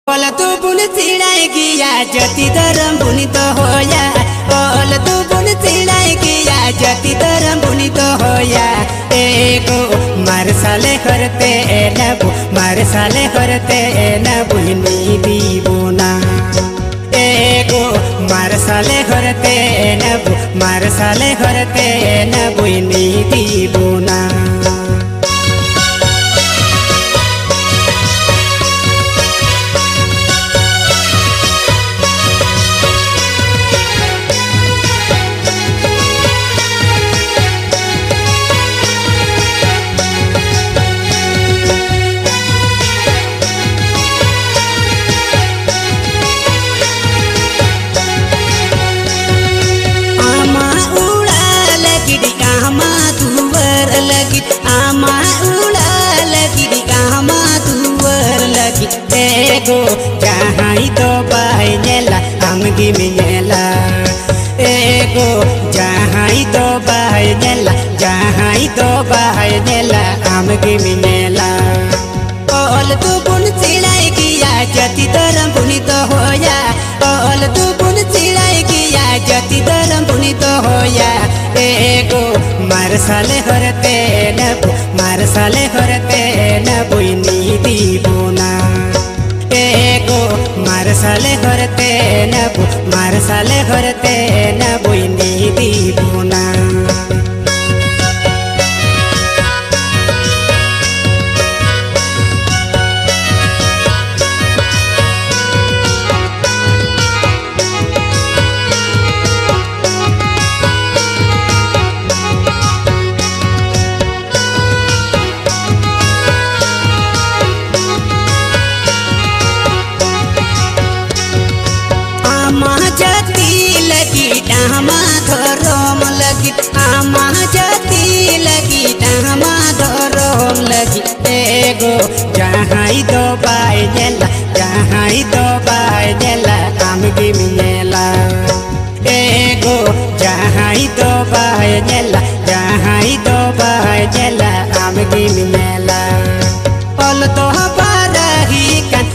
ओल तू बुन चिड़ाई गिया जति धरम बुनी तो होया। ओल तू बुन चिड़ाई गिया जति धरम बुनी तो होया। एगो मार साले करते नबु मार साले करते नबु नीदी बुना। एगो मार साले करते नबु मार साले करते नबु नीदी बुना। आमा उड़ा लगी आमा दुवर लगी। एगो जहाँ तो बहनेला हमगी मिनेला। एगो जहाँ तो बहनेला जहाँ तो बहनेला हमगी मिनेला। ओल तू बुन चिड़ाई गिया जति धरम बुनी तो होया। ओल तू बुन चिड़ाई गिया जति धरम बुनी तो होया। एगो मार साले करते नबु मार साले करते नबु नीदी बुना। एगो मार साले करते नबु मार साले करते नबु नीदी बुना। डामा धरम लगी आमा जति लगी डामा धरम लगी। एगो जहाँ तो बहनेला जहाँ तो बहनेला हमगी मिनेला। एगो जहाँ तो बहनेला जहाँ तो बहनेला हमगी मिनेला। ओल तो बारही कन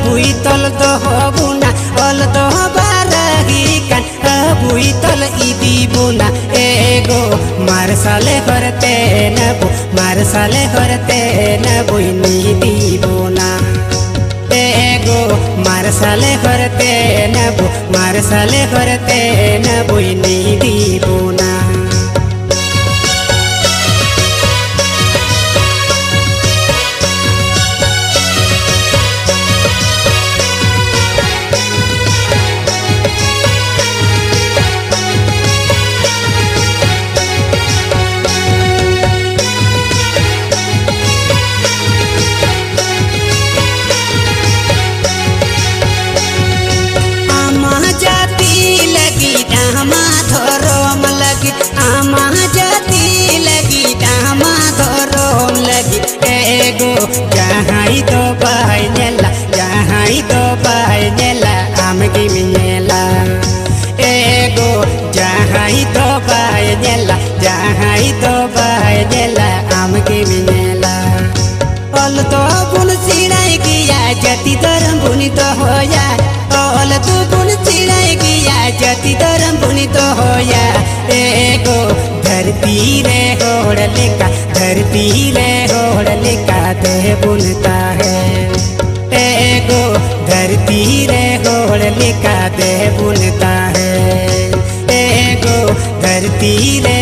बुई तल तो बुना। ओल तो बारही कन बुई तल इदी बुना। एगो मार साले करते नबु मार साले करते नबु नीदी बुना। एगो मार साले करते नबु मार साले करते नबु नीदी बुना। आमा धरम लगी आमा जति लगी आमा धरम लगी। एगो जहाँ तो बहनेला जहाँ तो बहनेला हमगी मिनेला। एगो जहाँ तो बहनेला जहाँ तो बहनेला हमगी मिनेला। ओल तो बुन चिड़ाई गिया जति धरम बुनी तो होया। ओल तू बुन चिड़ाई गिया जति धरम बुनी तो होया। एगो धरती रे होड़ लेका धरती रे होड़ लेका दे बुनता है। एगो धरती रे होड़ लेका दे बुनता है। एगो धरती रे